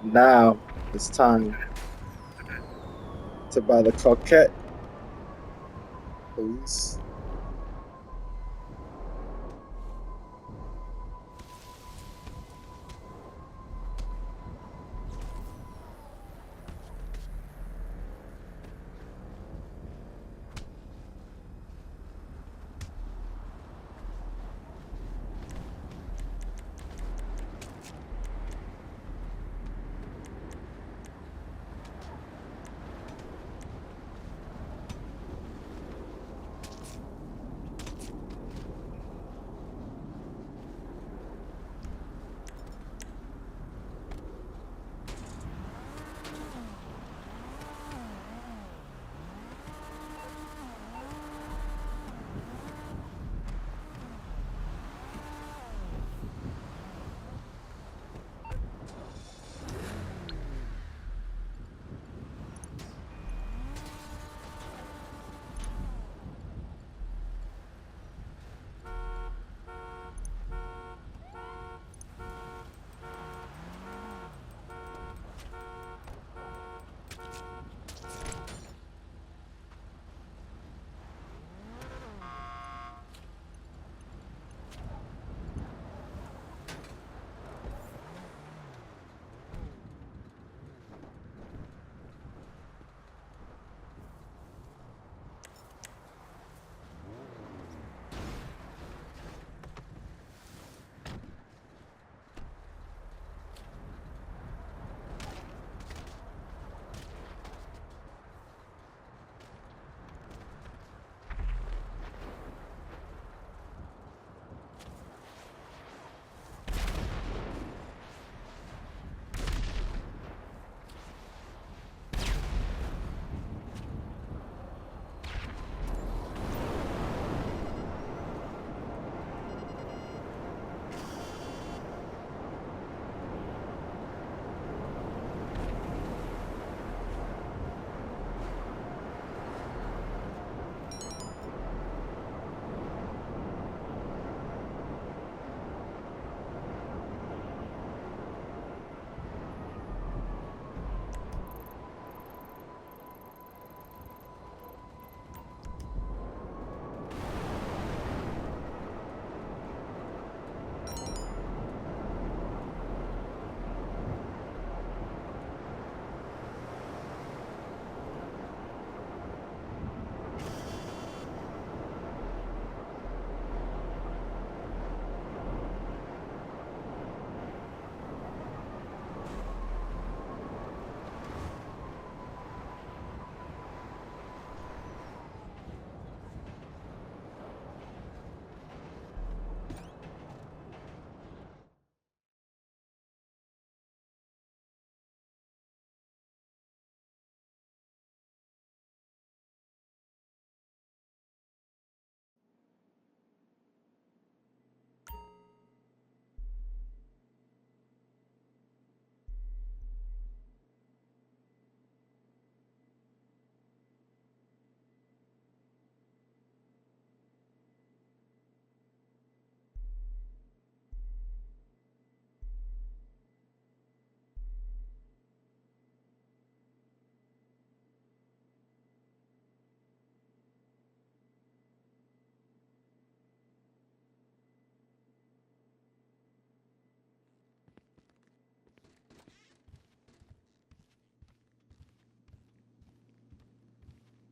Now it's time to buy the Coquette Police.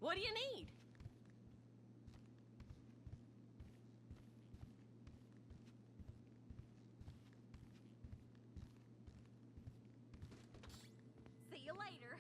What do you need? See you later.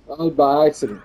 By accident.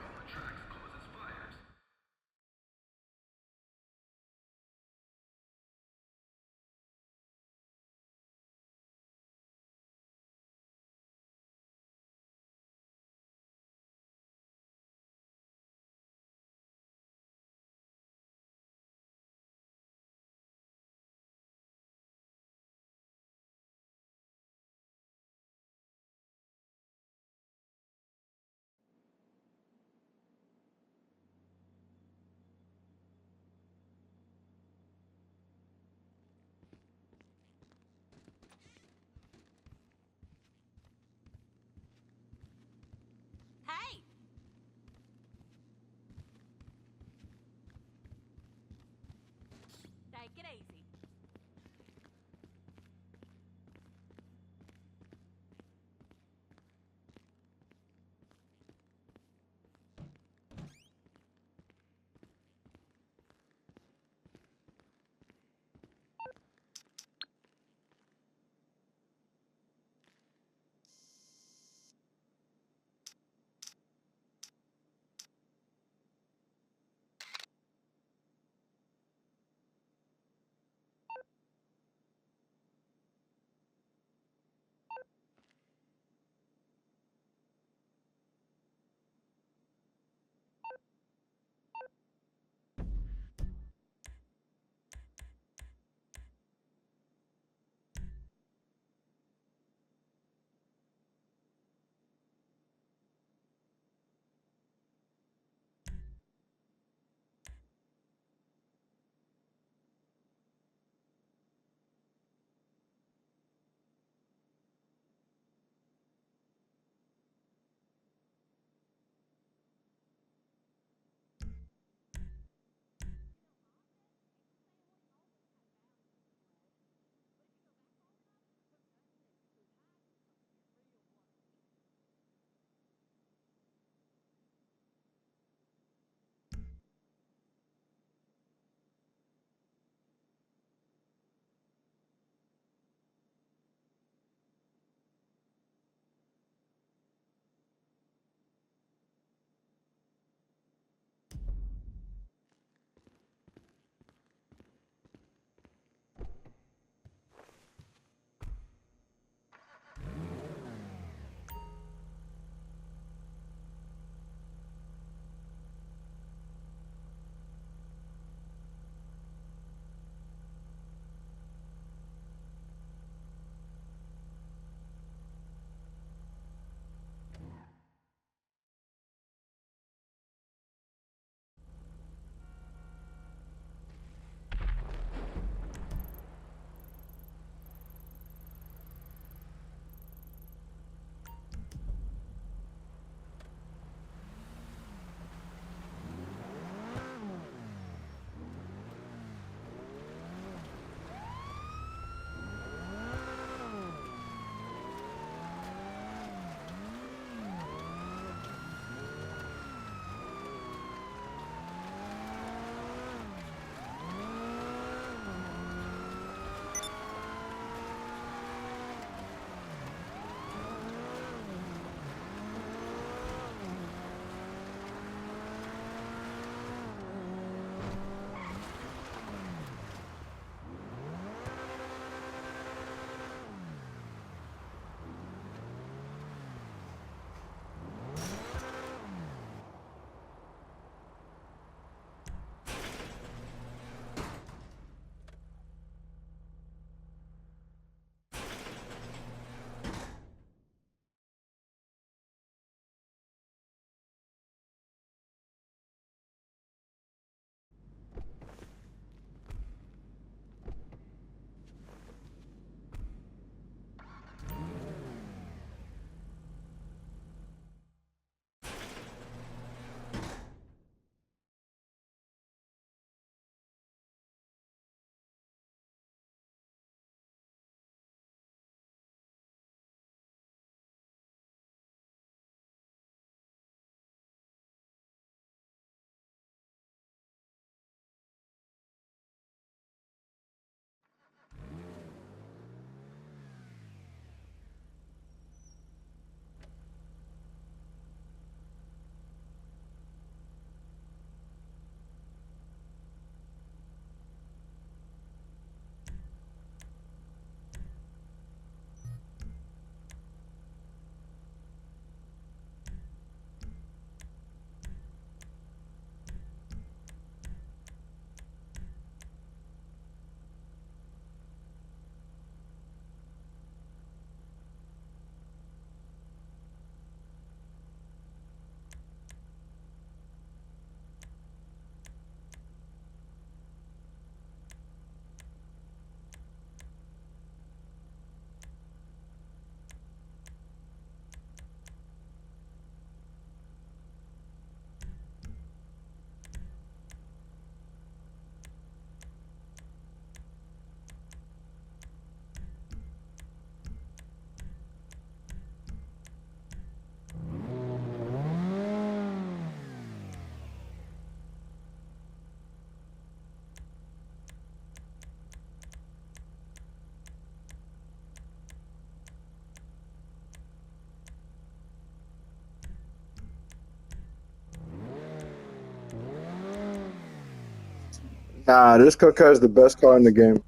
Nah, this Coquette is the best car in the game.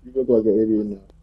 You look like an idiot now.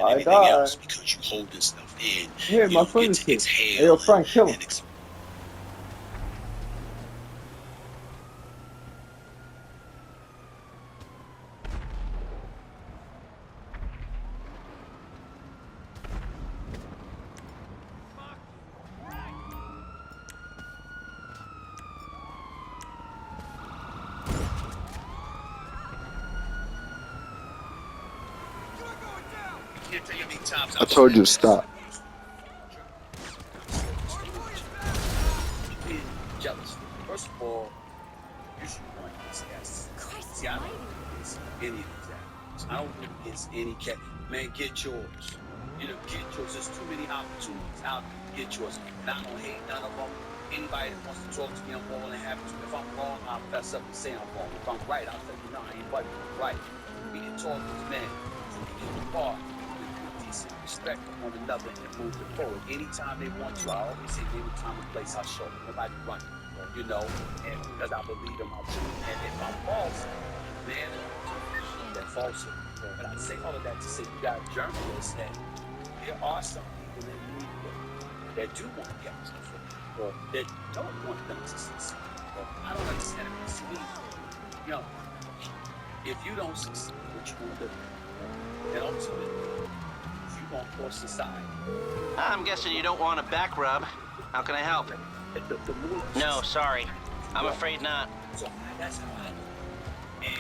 and I everything else died. because you holding stuff in. Yeah, You my don't friend get is to here. exhale Hey, yo, Frank, kill him. and I can't tell you how many times I I've told said you to this. stop. Being jealous. First of all, you should run these cats. Christ See, I don't almighty. think it's any of these actors. I don't think it's any cat. Man, get yours. You know, get yours. There's too many opportunities out there to get yours. And I don't hate none of them. Anybody that wants to talk to me, I'm more than happy to. If I'm wrong, I'll fess up and say I'm wrong. If I'm right, I'll tell you, no, I ain't right. We can talk as men. So we can depart with decent respect for one another and move it forward. Anytime they want to, I always say, any time and place, I'll show them. Nobody running, you know, and because I believe in my truth. And if I'm false, man, that falsehood. But I say all of that to say you got journalists that there are some people in the media that do want to catch the foot, that don't want them to succeed. I don't understand it. To me, you know, if you don't succeed, what you gonna do? And ultimately, you gonna force society. I'm guessing you don't want a back rub. How can I help? The more No, sorry. I'm afraid not. So that's how I look. And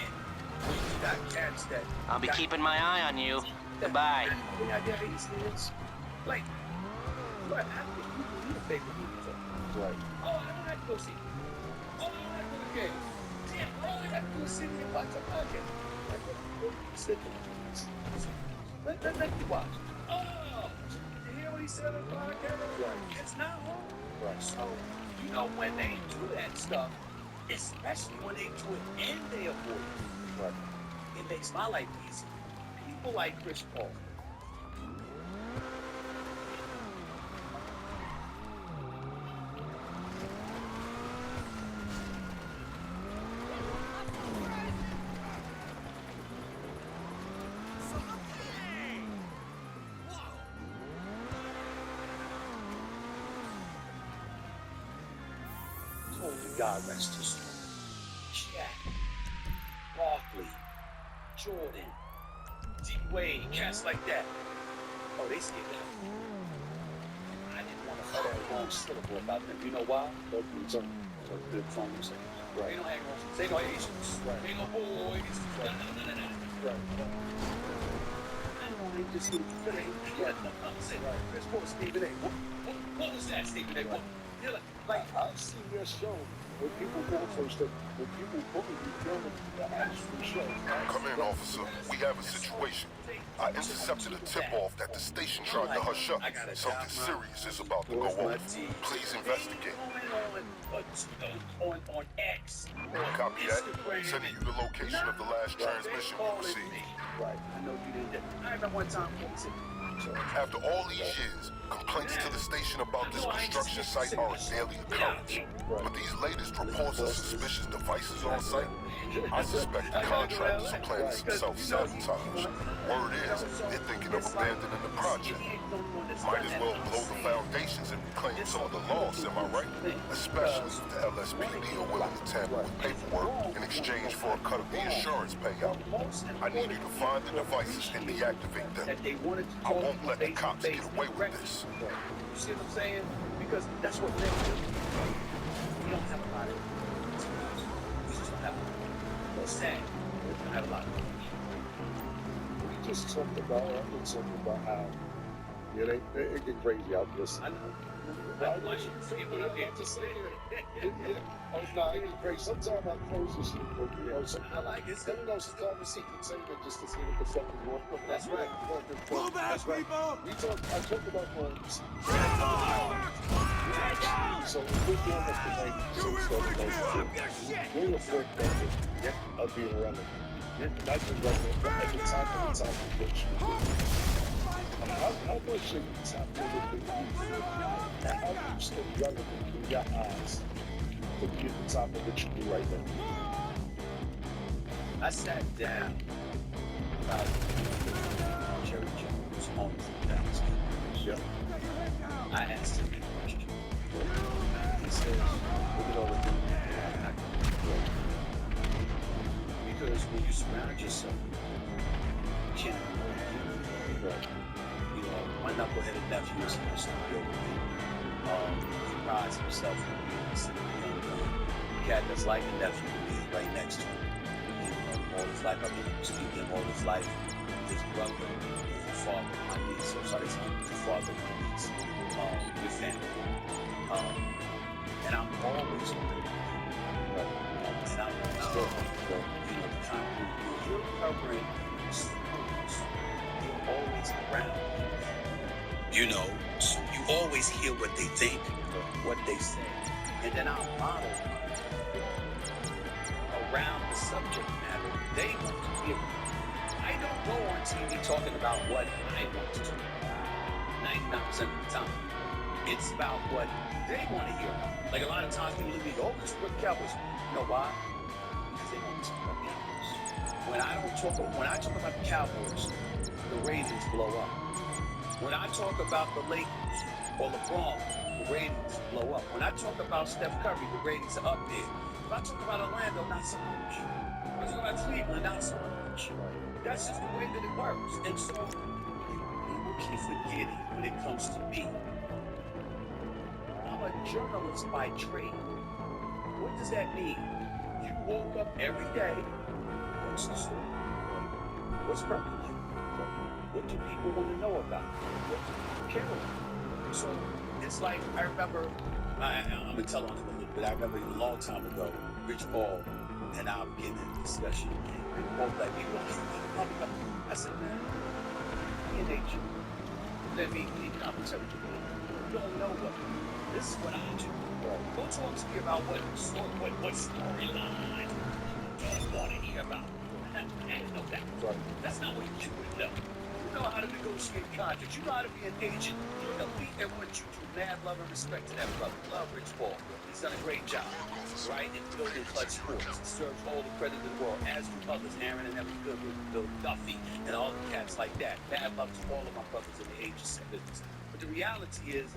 when you got cats that I'll be keeping my eye on you. Goodbye. the idea is like, what? I think you need a favorite movie. Right. Oh, I don't have to go see it. Oh, I don't have to go to the game. Damn, all I have to do is sit here and watch a podcast. Like, sit there. Let me watch. Oh, you hear what he said on the podcast? Right. It's not home. Right. So, you know, when they do that stuff, especially when they do it and they avoid it, right, it makes my life easy. People like Chris Paul. Holy God rest his soul. Jack, Barkley, Jordan, D-Wade, cats like that. Oh, they skip that. I didn't want to cut that wrong syllable about them. You know why? They're good phones. Right. They don't hang on. They no Asians. Right. They no boys. Right. Right. I know they just need to right. I'm saying, right. Chris Paul, Stephen A. What was that, Stephen A? What? You're like, I've seen your show when people go first, when people bully you during the actual show. Come in, officer. We have a situation. I intercepted a tip-off that the station tried to hush up. Something serious is about to go on. Please investigate. On X. Copy that. Sending you the location of the last transmission we received. Right. I know you did that. I remember one time when he said, After all these years, complaints to the station about this construction site are a daily occurrence. But these latest reports of suspicious devices on site, I suspect the contractors are planning some self-sabotage. Word is, they're thinking of abandoning the project. Might as well blow the foundations and reclaim some of the loss, am I right? Especially if the LSPD are willing to tamper with paperwork in exchange for a cut of the insurance payout. I need you to find the devices and deactivate them. I won't let the cops get away with this. You see what I'm saying? Because that's what they do. We don't have a lot of it. We just don't have a lot. What's sad? We don't have a lot of it. We just talked about how it get crazy out there. I know. I want you to see what I'm here to say. Oh, no, it get crazy. Sometimes I close this shit, but you know, I like it. sometimes we see can say that just to see what the fuck is going on. That's right. Pull back, people! I talked about phones. So we're doing this tonight. We're reflecting of being relevant. Not just relevant, but at the time of which how much of the time of the and how you still relevant in your eyes to be at the time of which you do right now? I sat down about Jerry Jones Yeah. I asked him that question. He says, Look at all the things. because when you surround yourself, you can't avoid you. Right. You know, my knuckleheaded nephew is in the studio with me. He prides himself on being a young cat that's like a nephew to me right next to him. All his life, I've been speaking all his life. His brother is the father of my niece. So sorry, he's the father of my niece. Your family. And I'm always around. And I'm still, you know, the time when you're covering schools, you're always around. You know, so you always hear what they think, what they say. And then our model around the subject matter, they want to hear. I don't go on TV talking about what I want to do. 99% of the time. It's about what they want to hear. Like a lot of times people leave me, oh, it's Rick Cowboys. You know why? Because they want to talk about Cowboys. When I talk about the Cowboys, the ratings blow up. When I talk about the Lakers or LeBron, the ratings blow up. When I talk about Steph Curry, the ratings are up there. If I talk about Orlando, not so much. If I talk about Cleveland, not so much. That's just the way that it works. And so people keep forgetting when it comes to me. I'm a journalist by trade. What does that mean? You woke up every day. What's the story? What's prevalent? What do people want to know about? What do people care about? So it's like, I remember, I'm going to tell on him a little bit. I remember a long time ago, Rich Paul and I were getting in a discussion. And both like, people don't talk about. I said, man, in nature, let me be commentary. You don't know what. This is what I do. Go talk to me about what storyline you want to hear about. I know that. That's not what you would know. You know how to negotiate contracts. You know how to be an agent. You're elite at what you do. Mad love and respect to that brother. Love Rich Paul. He's done a great job, right, in building clutch sports. He serves all the credit in the world, as do others. Aaron and Evan Goodwin, Bill Duffy, and all the cats like that. Mad love to all of my brothers in the agency business. But the reality is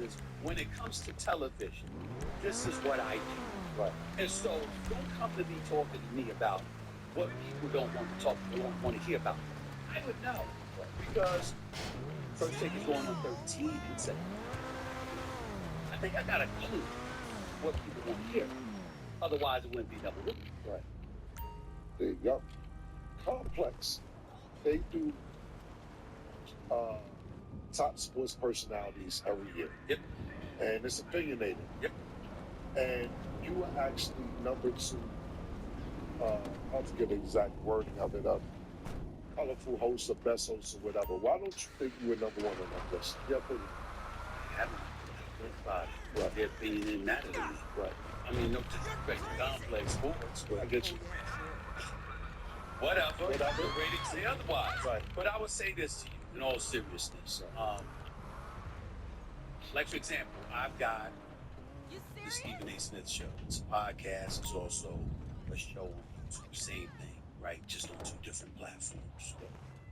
when it comes to television, this is what I do. Right. And so don't come to me talking to me about what people don't want to talk, don't want to hear about. I would know. Because First Take is going on 13 and 7. I think I got a clue what people want to hear. Otherwise, it wouldn't be double loop. Right. There you go. Complex. They do top sports personalities every year. Yep. And it's opinionated. Yep. And you are actually number 2. I'll forget the exact wording of it. Colorful host or best host or whatever. Why don't you think you were number 1 on that list? Yeah, put it. I haven't thought about it. Right. Their opinion didn't matter to me. Right. I mean, no disrespect to complex sports, but I get you. whatever. The ratings say otherwise. Right. But I would say this to you in all seriousness. Like, for example, I've got You the serious? Stephen A. Smith Show. It's a podcast. It's also a show on YouTube. Same thing, right? Just on 2 different platforms.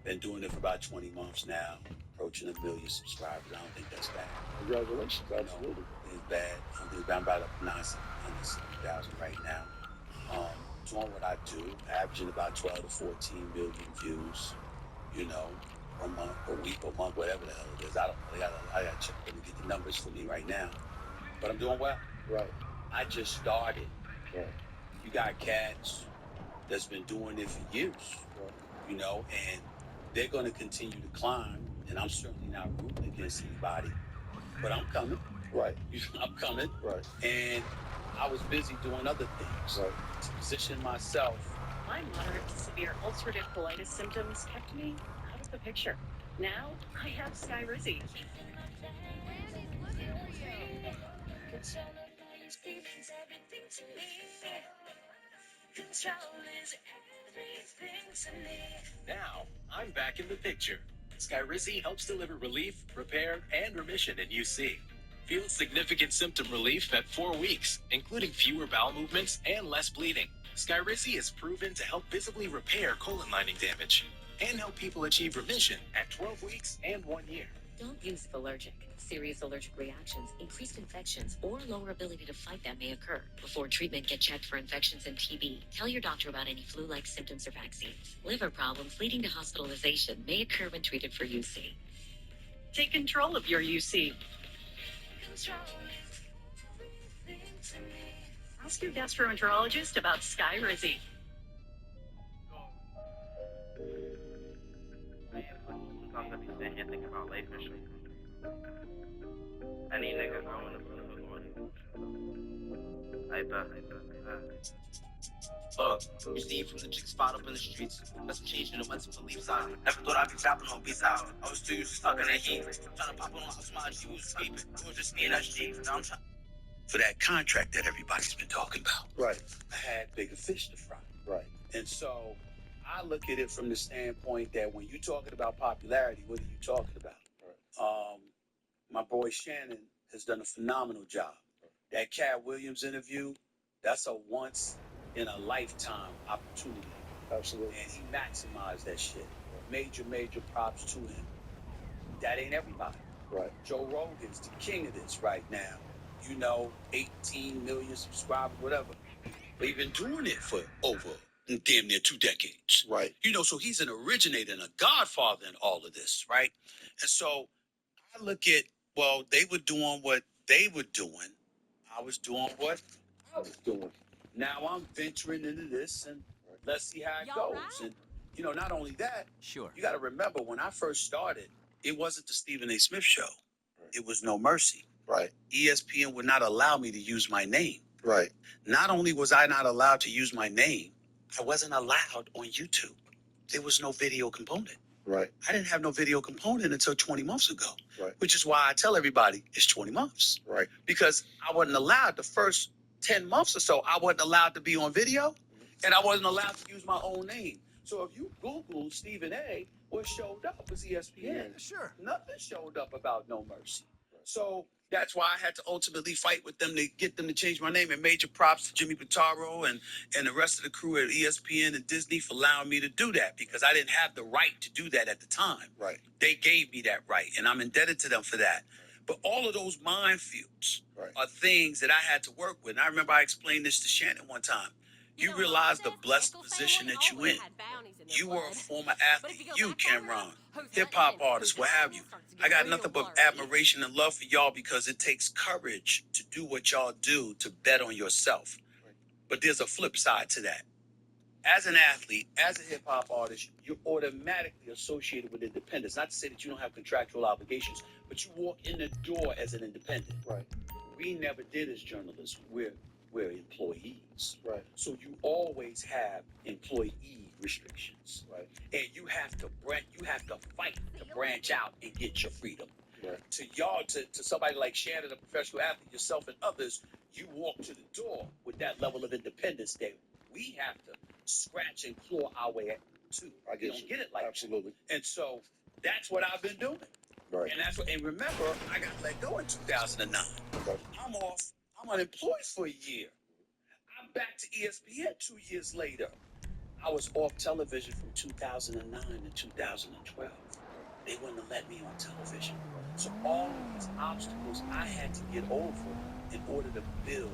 Been doing it for about 20 months now. Approaching 1 million subscribers. I don't think that's bad. Congratulations. You know, Absolutely. it's bad. I don't think I'm about up 970,000 right now. Doing what I do, averaging about 12 to 14 million views, you know, a month, a week, a month, whatever the hell it is. I got to check to get the numbers for me right now. But I'm doing well. Right. I just started. Right. You got cats that's been doing it for years, you know, and they're going to continue to climb. And I'm certainly not rooting against anybody, but I'm coming. Right. I'm coming. Right. And I was busy doing other things Right. to position myself. My moderate to severe ulcerative colitis symptoms kept me out of the picture. Now I have Skyrizi. Now, I'm back in the picture. Skyrizi helps deliver relief, repair, and remission in UC. Feel significant symptom relief at 4 weeks, including fewer bowel movements and less bleeding. Skyrizi is proven to help visibly repair colon lining damage and help people achieve remission at 12 weeks and 1 year. Don't use allergic. Serious allergic reactions, increased infections, or lower ability to fight them may occur. Before treatment, get checked for infections and TB. Tell your doctor about any flu-like symptoms or vaccines. Liver problems leading to hospitalization may occur when treated for UC. Take control of your UC. Ask your gastroenterologist about Skyrizi. Sometimes I be sitting here thinking about life and shit. Any nigga going to I bet. Steve from the chick spot up in the streets. That's changing the mental beliefs out. Never thought I'd be trapping on beats out. I was too used to stuck in the heat. Trying to pop on my G was escaping. It was just me and that G. Now I'm trying. For that contract that everybody's been talking about. Right. I had bigger fish to fry. Right. And so I look at it from the standpoint that when you're talking about popularity, what are you talking about? Right. My boy Shannon has done a phenomenal job. That Cat Williams interview, that's a once in a lifetime opportunity. Absolutely. And he maximized that shit. Major props to him. That ain't everybody. Right. Joe Rogan's the king of this right now. 18 million subscribers, whatever. But he's been doing it for over damn near 2 decades. Right. So he's an originator and a godfather in all of this, right? And so I look at, well, they were doing what they were doing. I was doing what I was doing. Now I'm venturing into this, and let's see how it Y'all goes. right? And, not only that, Sure. you got to remember, when I first started, it wasn't the Stephen A. Smith show. It was No Mercy. Right. ESPN would not allow me to use my name. Right. Not only was I not allowed to use my name, I wasn't allowed on YouTube. There was no video component. Right. I didn't have no video component until 20 months ago. Right. Which is why I tell everybody it's 20 months. Right. Because I wasn't allowed the first 10 months or so. I wasn't allowed to be on video, and I wasn't allowed to use my own name. So if you Google Stephen A., what showed up was ESPN. Sure. Nothing showed up about No Mercy. So that's why I had to ultimately fight with them to get them to change my name. And major props to Jimmy Pitaro and the rest of the crew at ESPN and Disney for allowing me to do that, because I didn't have the right to do that at the time. Right. They gave me that right, and I'm indebted to them for that. But all of those minefields are things that I had to work with. And I remember I explained this to Shannon one time. You realize the blessed position that you in. You were a former athlete. You, Cameron, hip-hop artist, what have you. I got nothing but admiration and love for y'all, because it takes courage to do what y'all do, to bet on yourself. But there's a flip side to that. As an athlete, as a hip-hop artist, you're automatically associated with independence. Not to say that you don't have contractual obligations, but you walk in the door as an independent. Right. We never did as journalists. We're employees. Right. So you always have employee restrictions. Right. And you have to fight to branch out and get your freedom. Right. To y'all, to somebody like Shannon, a professional athlete, yourself and others, you walk to the door with that level of independence that we have to scratch and claw our way to. I don't get it like absolutely. that. And so that's what I've been doing. Right. And remember, I got let go in 2009. Okay. I'm off. I'm unemployed for a year. I'm back to ESPN 2 years later. I was off television from 2009 to 2012. They wouldn't have let me on television. So all of these obstacles I had to get over in order to build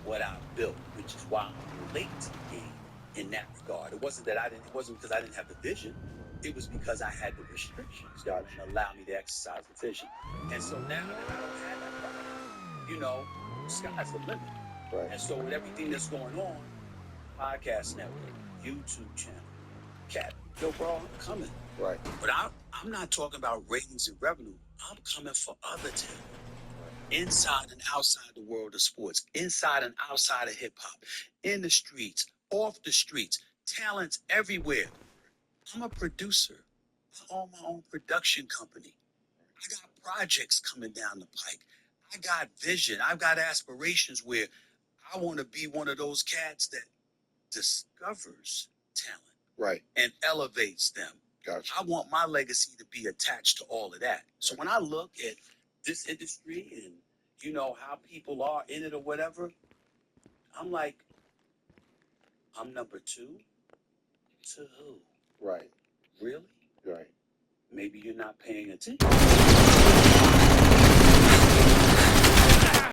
what I built, which is why I'm late to the game in that regard. It wasn't because I didn't have the vision. It was because I had the restrictions that didn't allow me to exercise the vision. And so now that I don't have that problem, sky's the limit. Right. And so with everything that's going on, podcast network, YouTube channel, cat, bro, I'm coming. Right. But I'm not talking about ratings and revenue. I'm coming for other talent. Inside and outside the world of sports, inside and outside of hip hop, in the streets, off the streets, talents everywhere. I'm a producer. I own my own production company. I got projects coming down the pike. I got vision. I've got aspirations where I want to be one of those cats that discovers talent. Right. And elevates them. Gotcha. I want my legacy to be attached to all of that. So when I look at this industry and how people are in it or whatever, I'm like, I'm number 2 to who? Right. Really? Right. Maybe you're not paying attention.